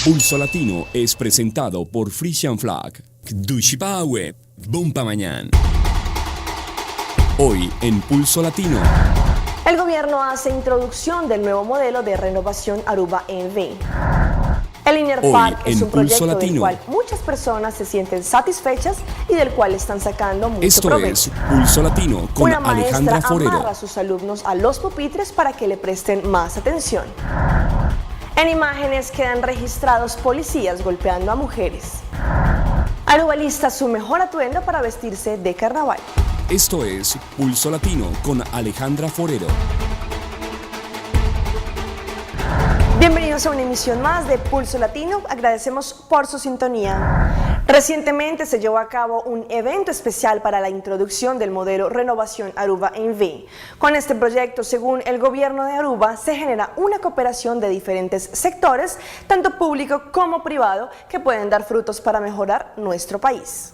Pulso Latino es presentado por Frisian Flag, Dushipawe, Bumpa Mañana. Hoy en Pulso Latino. El gobierno hace introducción del nuevo modelo de renovación Aruba EV. El Inner Park es un proyecto del cual muchas personas se sienten satisfechas y del cual están sacando mucho provecho. Esto es Pulso Latino con Una Alejandra maestra Forero. amarra a sus alumnos a los pupitres para que le presten más atención. En imágenes quedan registrados policías golpeando a mujeres. Aruba lista su mejor atuendo para vestirse de carnaval. Esto es Pulso Latino con Alejandra Forero. Bienvenidos a una emisión más de Pulso Latino, agradecemos por su sintonía. Recientemente se llevó a cabo un evento especial para la introducción del modelo Renovación Aruba EV. Con este proyecto, según el gobierno de Aruba, se genera una cooperación de diferentes sectores, tanto público como privado, que pueden dar frutos para mejorar nuestro país.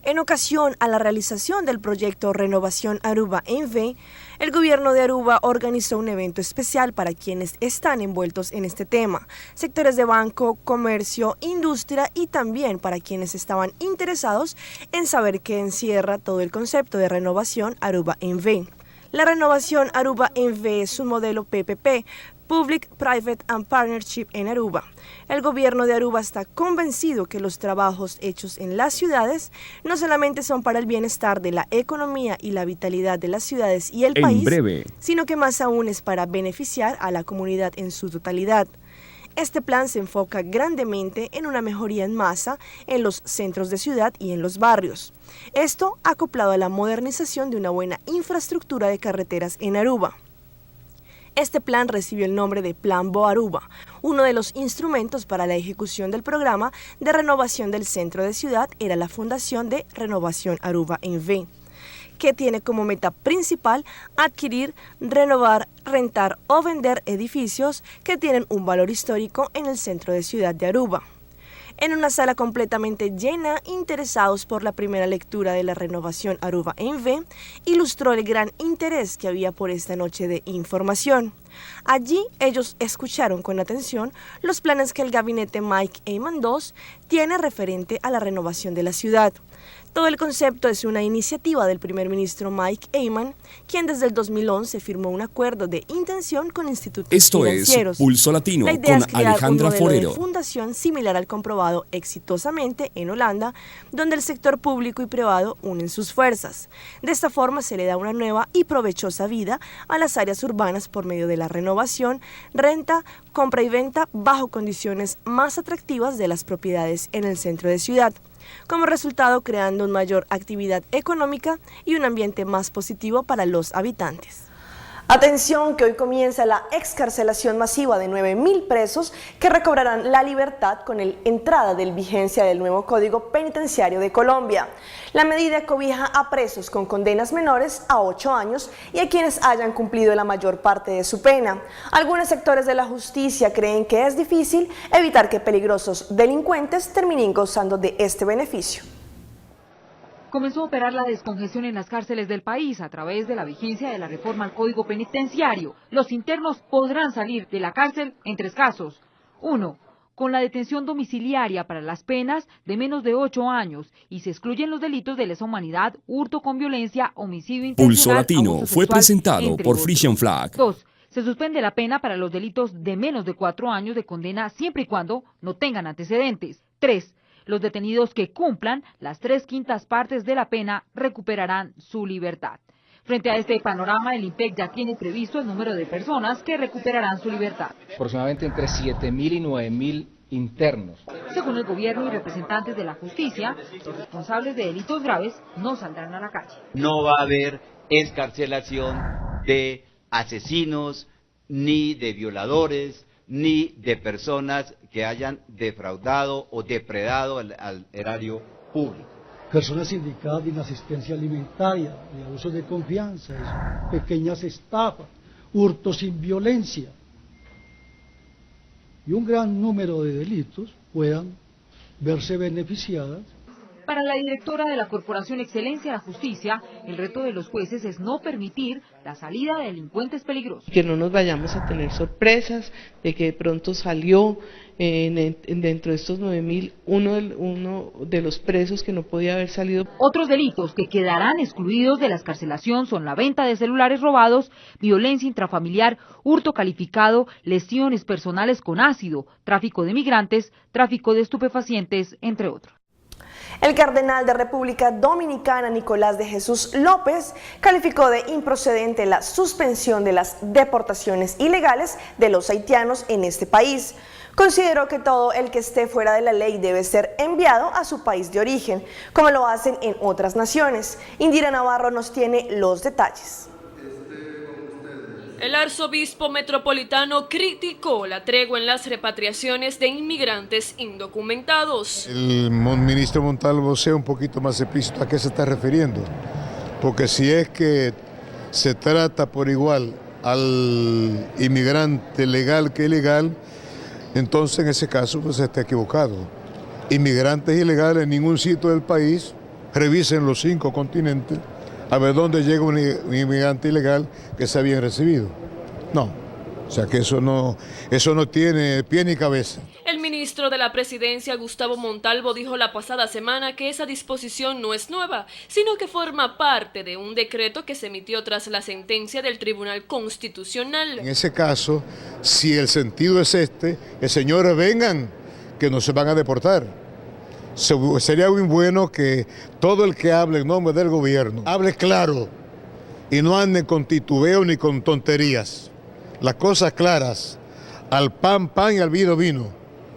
En ocasión a la realización del proyecto Renovación Aruba EV, el gobierno de Aruba organizó un evento especial para quienes están envueltos en este tema, sectores de banco, comercio, industria y también para quienes estaban interesados en saber qué encierra todo el concepto de Renovación Aruba EV. La Renovación Aruba EV es un modelo PPP, Public, Private and Partnership en Aruba. El gobierno de Aruba está convencido que los trabajos hechos en las ciudades no solamente son para el bienestar de la economía y la vitalidad de las ciudades y el país, sino que más aún es para beneficiar a la comunidad en su totalidad. Este plan se enfoca grandemente en una mejoría en masa en los centros de ciudad y en los barrios. Esto acoplado a la modernización de una buena infraestructura de carreteras en Aruba. Este plan recibió el nombre de Plan BoAruba, uno de los instrumentos para la ejecución del programa de renovación del centro de ciudad era la Fundación de Renovación Aruba EV, que tiene como meta principal adquirir, renovar, rentar o vender edificios que tienen un valor histórico en el centro de ciudad de Aruba. En una sala completamente llena, interesados por la primera lectura de la Renovación Aruba EV, ilustró el gran interés que había por esta noche de información. Allí ellos escucharon con atención los planes que el gabinete Mike Eyman II tiene referente a la renovación de la ciudad. Todo el concepto es una iniciativa del primer ministro Mike Eyman, quien desde el 2011 firmó un acuerdo de intención con institutos financieros. Esto es Pulso Latino la idea con es crear Alejandra un modelo Forero. de fundación similar al comprobado exitosamente en Holanda, donde el sector público y privado unen sus fuerzas. De esta forma se le da una nueva y provechosa vida a las áreas urbanas por medio de la renovación, renta, compra y venta bajo condiciones más atractivas de las propiedades en el centro de ciudad. Como resultado, creando una mayor actividad económica y un ambiente más positivo para los habitantes. Atención, que hoy comienza la excarcelación masiva de 9.000 presos que recobrarán la libertad con la entrada de vigencia del nuevo Código Penitenciario de Colombia. La medida cobija a presos con condenas menores a 8 años y a quienes hayan cumplido la mayor parte de su pena. Algunos sectores de la justicia creen que es difícil evitar que peligrosos delincuentes terminen gozando de este beneficio. Comenzó a operar la descongestión en las cárceles del país a través de la vigencia de la reforma al Código Penitenciario. Los internos podrán salir de la cárcel en 3 casos. 1. Con la detención domiciliaria para las penas de menos de 8 años y se excluyen los delitos de lesa humanidad, hurto con violencia, homicidio intencional, Pulso Latino abuso fue sexual, presentado por otros. Frisian Flag. 2. Se suspende la pena para los delitos de menos de 4 años de condena siempre y cuando no tengan antecedentes. 3. Los detenidos que cumplan las 3/5 partes de la pena recuperarán su libertad. Frente a este panorama, el IMPEC ya tiene previsto el número de personas que recuperarán su libertad. Aproximadamente entre 7.000 y 9.000 internos. Según el gobierno y representantes de la justicia, los responsables de delitos graves no saldrán a la calle. No va a haber excarcelación de asesinos, ni de violadores, ni de personas que hayan defraudado o depredado al erario público. Personas indicadas de inasistencia alimentaria, de abusos de confianza, de pequeñas estafas, hurtos sin violencia y un gran número de delitos puedan verse beneficiadas. Para la directora de la Corporación Excelencia de la Justicia, el reto de los jueces es no permitir la salida de delincuentes peligrosos. Que no nos vayamos a tener sorpresas de que de pronto salió dentro de estos 9.000 uno de los presos que no podía haber salido. Otros delitos que quedarán excluidos de la excarcelación son la venta de celulares robados, violencia intrafamiliar, hurto calificado, lesiones personales con ácido, tráfico de migrantes, tráfico de estupefacientes, entre otros. El cardenal de República Dominicana, Nicolás de Jesús López, calificó de improcedente la suspensión de las deportaciones ilegales de los haitianos en este país. Consideró que todo el que esté fuera de la ley debe ser enviado a su país de origen, como lo hacen en otras naciones. Indira Navarro nos tiene los detalles. El arzobispo metropolitano criticó la tregua en las repatriaciones de inmigrantes indocumentados. El ministro Montalvo sea un poquito más explícito a qué se está refiriendo, porque si es que se trata por igual al inmigrante legal que ilegal, entonces en ese caso pues está equivocado. Inmigrantes ilegales en ningún sitio del país, revisen los 5 continentes, a ver dónde llega un inmigrante ilegal que sea bien recibido. No, o sea que eso no tiene pie ni cabeza. El ministro de la Presidencia, Gustavo Montalvo, dijo la pasada semana que esa disposición no es nueva, sino que forma parte de un decreto que se emitió tras la sentencia del Tribunal Constitucional. En ese caso, si el sentido es señores, vengan, que no se van a deportar. Sería muy bueno que todo el que hable en nombre del gobierno hable claro y no ande con titubeo ni con tonterías. Las cosas claras, al pan, pan y al vino, vino.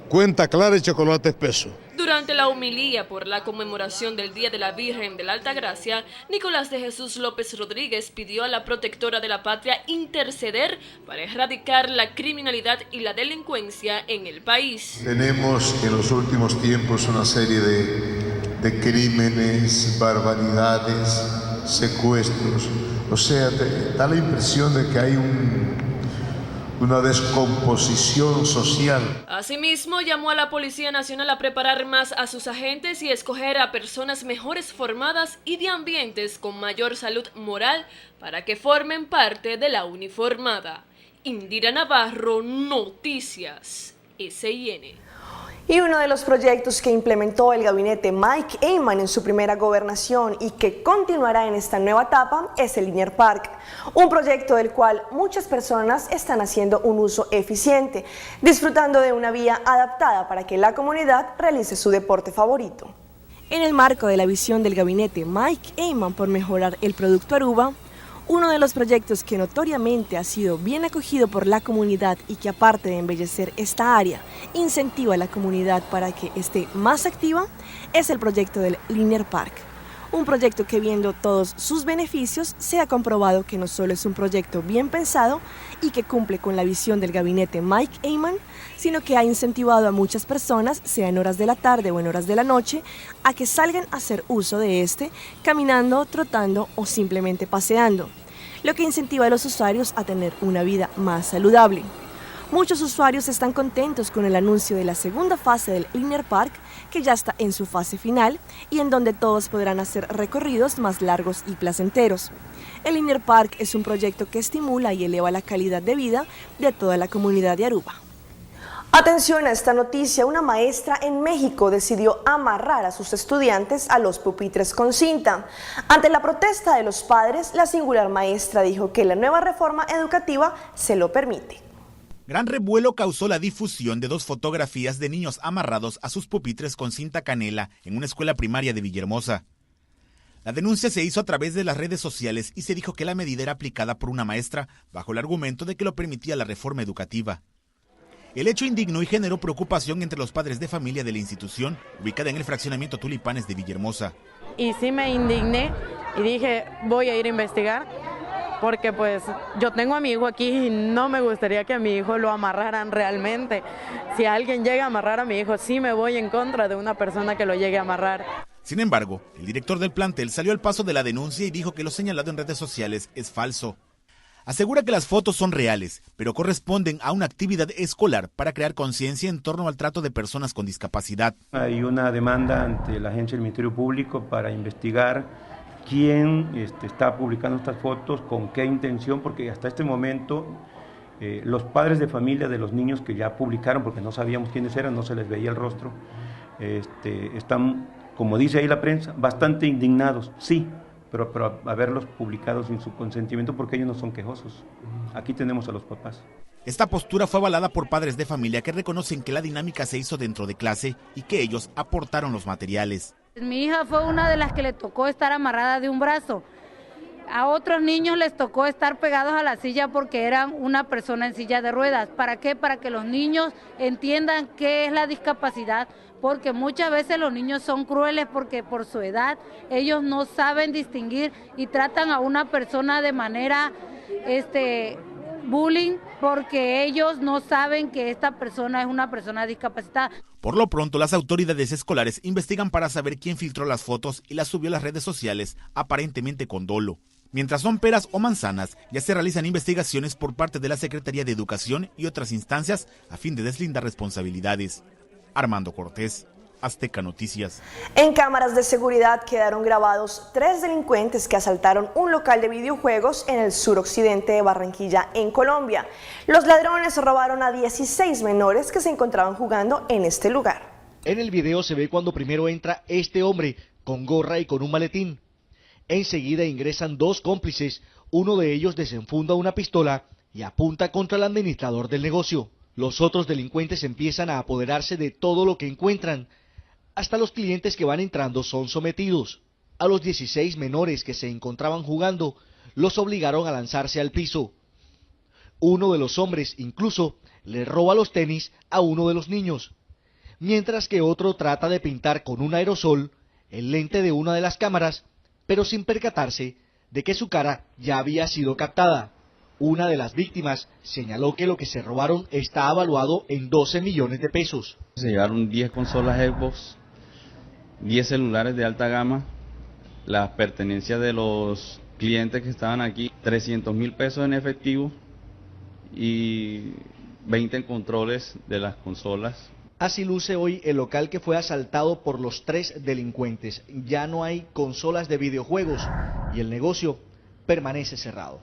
Cuenta clara y chocolate espeso. Durante la homilía por la conmemoración del Día de la Virgen de la Altagracia, Nicolás de Jesús López Rodríguez pidió a la protectora de la patria interceder para erradicar la criminalidad y la delincuencia en el país. Tenemos en los últimos tiempos una serie de crímenes, barbaridades, secuestros. O sea, da la impresión de que hay una descomposición social. Asimismo, llamó a la Policía Nacional a preparar más a sus agentes y escoger a personas mejores formadas y de ambientes con mayor salud moral para que formen parte de la uniformada. Indira Navarro, Noticias SIN. Y uno de los proyectos que implementó el gabinete Mike Eyman en su primera gobernación y que continuará en esta nueva etapa es el Linier Park, un proyecto del cual muchas personas están haciendo un uso eficiente, disfrutando de una vía adaptada para que la comunidad realice su deporte favorito. En el marco de la visión del gabinete Mike Eyman por mejorar el producto Aruba, uno de los proyectos que notoriamente ha sido bien acogido por la comunidad y que aparte de embellecer esta área, incentiva a la comunidad para que esté más activa, es el proyecto del Linier Park. Un proyecto que viendo todos sus beneficios se ha comprobado que no solo es un proyecto bien pensado y que cumple con la visión del gabinete Mike Eyman, sino que ha incentivado a muchas personas, sea en horas de la tarde o en horas de la noche, a que salgan a hacer uso de este, caminando, trotando o simplemente paseando, lo que incentiva a los usuarios a tener una vida más saludable. Muchos usuarios están contentos con el anuncio de la segunda fase del Linier Park, que ya está en su fase final y en donde todos podrán hacer recorridos más largos y placenteros. El Linier Park es un proyecto que estimula y eleva la calidad de vida de toda la comunidad de Aruba. Atención a esta noticia, una maestra en México decidió amarrar a sus estudiantes a los pupitres con cinta. Ante la protesta de los padres, la singular maestra dijo que la nueva reforma educativa se lo permite. Gran revuelo causó la difusión de 2 fotografías de niños amarrados a sus pupitres con cinta canela en una escuela primaria de Villahermosa. La denuncia se hizo a través de las redes sociales y se dijo que la medida era aplicada por una maestra bajo el argumento de que lo permitía la reforma educativa. El hecho indignó y generó preocupación entre los padres de familia de la institución, ubicada en el fraccionamiento Tulipanes de Villahermosa. Y sí me indigné y dije, voy a ir a investigar. Porque pues yo tengo a mi hijo aquí y no me gustaría que a mi hijo lo amarraran realmente. Si alguien llega a amarrar a mi hijo, sí me voy en contra de una persona que lo llegue a amarrar. Sin embargo, el director del plantel salió al paso de la denuncia y dijo que lo señalado en redes sociales es falso. Asegura que las fotos son reales, pero corresponden a una actividad escolar para crear conciencia en torno al trato de personas con discapacidad. Hay una demanda ante la agencia del Ministerio Público para investigar quién está publicando estas fotos, con qué intención, porque hasta este momento los padres de familia de los niños que ya publicaron, porque no sabíamos quiénes eran, no se les veía el rostro, están, como dice ahí la prensa, bastante indignados, sí, pero haberlos publicado sin su consentimiento, porque ellos no son quejosos. Aquí tenemos a los papás. Esta postura fue avalada por padres de familia que reconocen que la dinámica se hizo dentro de clase y que ellos aportaron los materiales. Mi hija fue una de las que le tocó estar amarrada de un brazo. A otros niños les tocó estar pegados a la silla porque eran una persona en silla de ruedas. ¿Para qué? Para que los niños entiendan qué es la discapacidad, porque muchas veces los niños son crueles porque por su edad ellos no saben distinguir y tratan a una persona de manera bullying, porque ellos no saben que esta persona es una persona discapacitada. Por lo pronto, las autoridades escolares investigan para saber quién filtró las fotos y las subió a las redes sociales, aparentemente con dolo. Mientras son peras o manzanas, ya se realizan investigaciones por parte de la Secretaría de Educación y otras instancias a fin de deslindar responsabilidades. Armando Cortés, Azteca Noticias. En cámaras de seguridad quedaron grabados 3 delincuentes que asaltaron un local de videojuegos en el suroccidente de Barranquilla, en Colombia. Los ladrones robaron a 16 menores que se encontraban jugando en este lugar. En el video se ve cuando primero entra este hombre con gorra y con un maletín. Enseguida ingresan 2 cómplices, uno de ellos desenfunda una pistola y apunta contra el administrador del negocio. Los otros delincuentes empiezan a apoderarse de todo lo que encuentran. Hasta los clientes que van entrando son sometidos. A los 16 menores que se encontraban jugando, los obligaron a lanzarse al piso. Uno de los hombres incluso le roba los tenis a uno de los niños, mientras que otro trata de pintar con un aerosol el lente de una de las cámaras, pero sin percatarse de que su cara ya había sido captada. Una de las víctimas señaló que lo que se robaron está evaluado en 12 millones de pesos. Se llevaron 10 consolas Xbox, 10 celulares de alta gama, las pertenencias de los clientes que estaban aquí, 300.000 pesos en efectivo y 20 controles de las consolas. Así luce hoy el local que fue asaltado por los 3 delincuentes. Ya no hay consolas de videojuegos y el negocio permanece cerrado.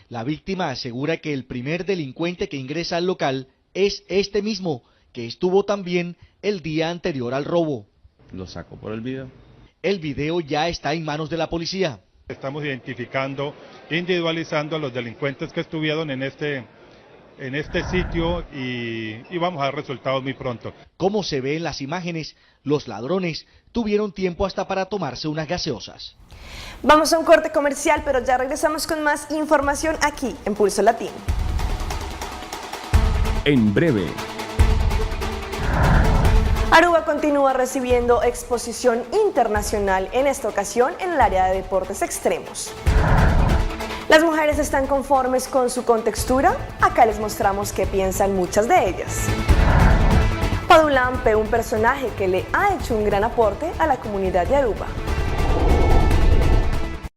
La víctima asegura que el primer delincuente que ingresa al local es este mismo, que estuvo también el día anterior al robo. Lo sacó por el video. El video ya está en manos de la policía. Estamos identificando, individualizando a los delincuentes que estuvieron en este sitio y vamos a dar resultados muy pronto. Como se ve en las imágenes, los ladrones tuvieron tiempo hasta para tomarse unas gaseosas. Vamos a un corte comercial, pero ya regresamos con más información aquí en Pulso Latino. En breve. Aruba continúa recibiendo exposición internacional, en esta ocasión en el área de deportes extremos. ¿Las mujeres están conformes con su contextura? Acá les mostramos qué piensan muchas de ellas. Padulampe, un personaje que le ha hecho un gran aporte a la comunidad de Aruba.